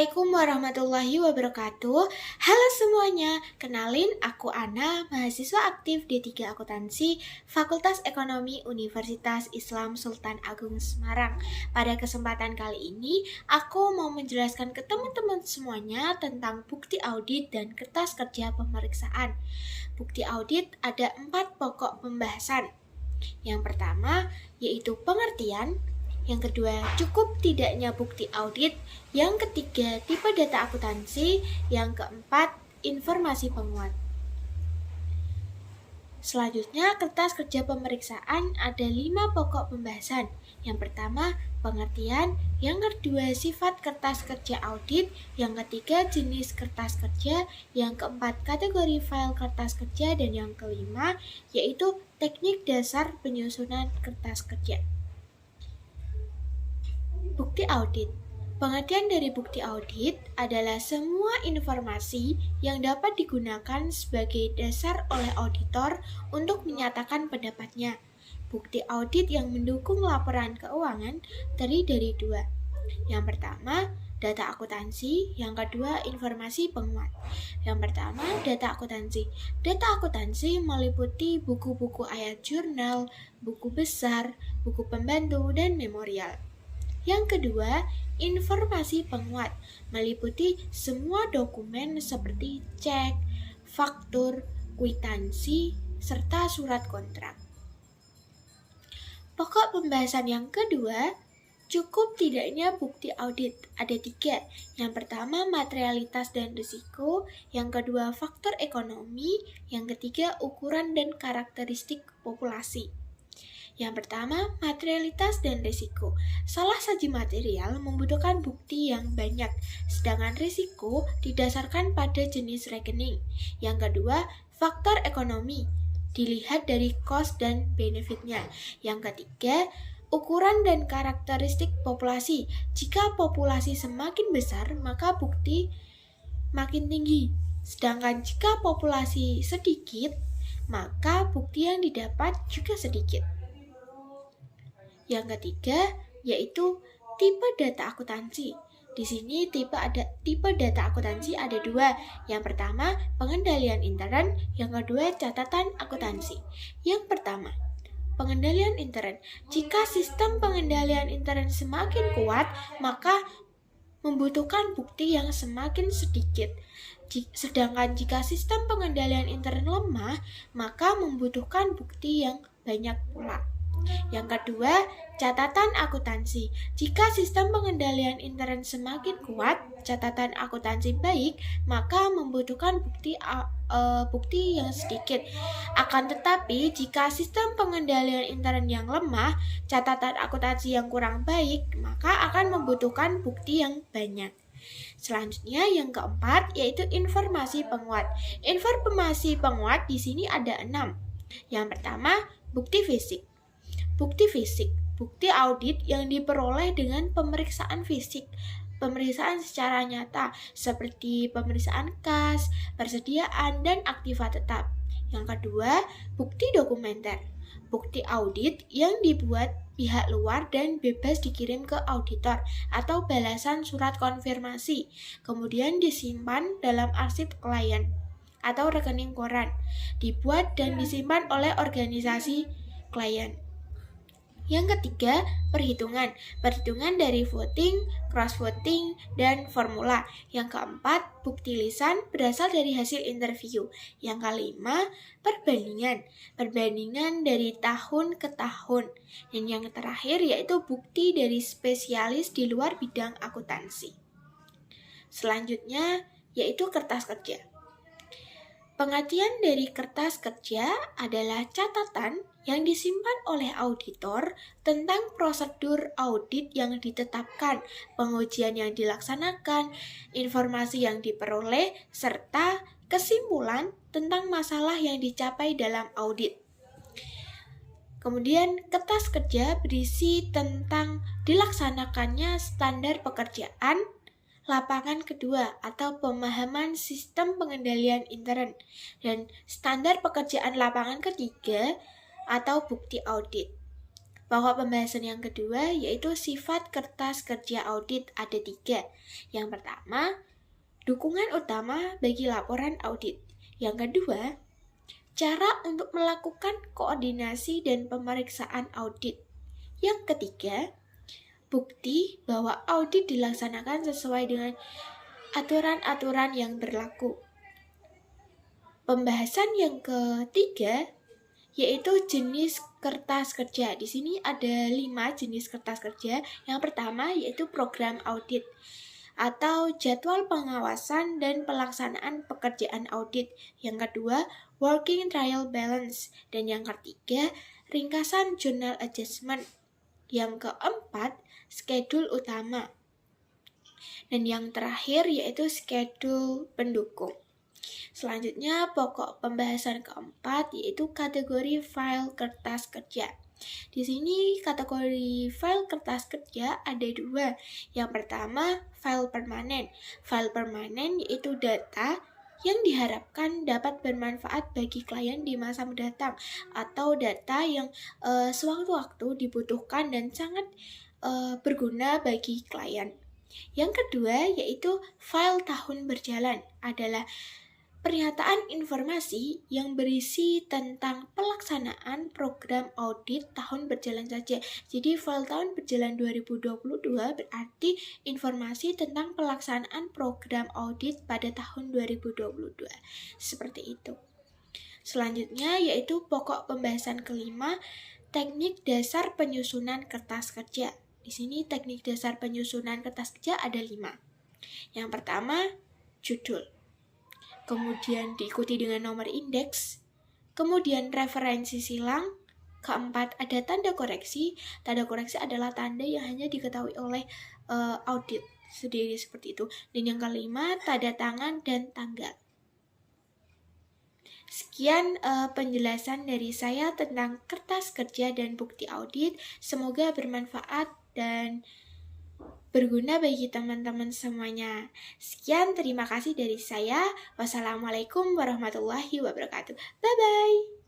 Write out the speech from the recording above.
Assalamualaikum warahmatullahi wabarakatuh. Halo semuanya, kenalin aku Ana, mahasiswa aktif D3 Akuntansi, Fakultas Ekonomi Universitas Islam Sultan Agung Semarang. Pada kesempatan kali ini, aku mau menjelaskan ke teman-teman semuanya tentang bukti audit dan kertas kerja pemeriksaan. Bukti audit ada 4 pokok pembahasan. Yang pertama, yaitu pengertian. Yang kedua, cukup tidaknya bukti audit. Yang ketiga, tipe data akuntansi. Yang keempat, informasi penguat. Selanjutnya, kertas kerja pemeriksaan ada 5 pokok pembahasan. Yang pertama, pengertian. Yang kedua, sifat kertas kerja audit. Yang ketiga, jenis kertas kerja. Yang keempat, kategori file kertas kerja. Dan yang kelima, yaitu teknik dasar penyusunan kertas kerja. Bukti audit. Pengertian dari bukti audit adalah semua informasi yang dapat digunakan sebagai dasar oleh auditor untuk menyatakan pendapatnya. Bukti audit yang mendukung laporan keuangan terdiri dari 2. Yang pertama, data akuntansi. Yang kedua, informasi penguat. Yang pertama, data akuntansi. Data akuntansi meliputi buku-buku ayat jurnal, buku besar, buku pembantu, dan memorial. Yang kedua, informasi penguat meliputi semua dokumen seperti cek, faktur, kwitansi, serta surat kontrak. Pokok pembahasan yang kedua, cukup tidaknya bukti audit. Ada 3. Yang pertama, materialitas dan risiko. Yang kedua, faktor ekonomi. Yang ketiga, ukuran dan karakteristik populasi. Yang pertama, materialitas dan risiko. Salah saji material membutuhkan bukti yang banyak, sedangkan risiko didasarkan pada jenis rekening. Yang kedua, faktor ekonomi. Dilihat dari cost dan benefitnya. Yang ketiga, ukuran dan karakteristik populasi. Jika populasi semakin besar, maka bukti makin tinggi. Sedangkan jika populasi sedikit, maka bukti yang didapat juga sedikit. Yang ketiga, yaitu tipe data akuntansi. Di sini tipe data akuntansi ada 2. Yang pertama, pengendalian intern. Yang kedua, catatan akuntansi. Yang pertama, pengendalian intern. Jika sistem pengendalian intern semakin kuat, maka membutuhkan bukti yang semakin sedikit. Sedangkan jika sistem pengendalian intern lemah, maka membutuhkan bukti yang banyak pula. Yang kedua, catatan akuntansi. Jika sistem pengendalian intern semakin kuat, catatan akuntansi baik, maka membutuhkan bukti yang sedikit. Akan tetapi, jika sistem pengendalian intern yang lemah, catatan akuntansi yang kurang baik, maka akan membutuhkan bukti yang banyak. Selanjutnya yang keempat, yaitu informasi penguat. Informasi penguat di sini ada 6. Yang pertama, bukti fisik. Bukti fisik, bukti audit yang diperoleh dengan pemeriksaan fisik, pemeriksaan secara nyata, seperti pemeriksaan kas, persediaan, dan aktiva tetap. Yang kedua, bukti dokumenter, bukti audit yang dibuat pihak luar dan bebas dikirim ke auditor atau balasan surat konfirmasi, kemudian disimpan dalam arsip klien atau rekening koran, dibuat dan disimpan oleh organisasi klien. Yang ketiga, perhitungan. Perhitungan dari voting, cross-voting, dan formula. Yang keempat, bukti lisan berasal dari hasil interview. Yang kelima, perbandingan. Perbandingan dari tahun ke tahun. Dan yang terakhir yaitu bukti dari spesialis di luar bidang akuntansi. Selanjutnya, yaitu kertas kerja. Pengertian dari kertas kerja adalah catatan yang disimpan oleh auditor tentang prosedur audit yang ditetapkan, pengujian yang dilaksanakan, informasi yang diperoleh, serta kesimpulan tentang masalah yang dicapai dalam audit. Kemudian kertas kerja berisi tentang dilaksanakannya standar pekerjaan, lapangan kedua atau pemahaman sistem pengendalian intern, dan standar pekerjaan lapangan ketiga atau bukti audit. Pokok pembahasan yang kedua yaitu sifat kertas kerja audit, ada 3. Yang pertama, dukungan utama bagi laporan audit. Yang kedua, cara untuk melakukan koordinasi dan pemeriksaan audit. Yang ketiga, bukti bahwa audit dilaksanakan sesuai dengan aturan-aturan yang berlaku. Pembahasan yang ketiga yaitu jenis kertas kerja. Di sini ada 5 jenis kertas kerja. Yang pertama yaitu program audit atau jadwal pengawasan dan pelaksanaan pekerjaan audit. Yang kedua, working trial balance. Dan yang ketiga, ringkasan journal adjustment. Yang keempat, schedule utama. Dan yang terakhir yaitu schedule pendukung. Selanjutnya, pokok pembahasan keempat yaitu kategori file kertas kerja. Di sini kategori file kertas kerja ada 2. Yang pertama, file permanen. File permanen yaitu data yang diharapkan dapat bermanfaat bagi klien di masa mendatang atau data yang sewaktu-waktu dibutuhkan dan sangat berguna bagi klien. Yang kedua yaitu file tahun berjalan, adalah pernyataan informasi yang berisi tentang pelaksanaan program audit tahun berjalan saja. Jadi file tahun berjalan 2022 berarti informasi tentang pelaksanaan program audit pada tahun 2022. Seperti itu. Selanjutnya yaitu pokok pembahasan kelima, teknik dasar penyusunan kertas kerja. Di sini teknik dasar penyusunan kertas kerja ada 5. Yang pertama, judul. Kemudian diikuti dengan nomor indeks, kemudian referensi silang, keempat ada tanda koreksi. Tanda koreksi adalah tanda yang hanya diketahui oleh audit sendiri seperti itu. Dan yang kelima, tanda tangan dan tanggal. Sekian penjelasan dari saya tentang kertas kerja dan bukti audit. Semoga bermanfaat dan berguna bagi teman-teman semuanya. Sekian, terima kasih dari saya. Wassalamualaikum warahmatullahi wabarakatuh. Bye-bye.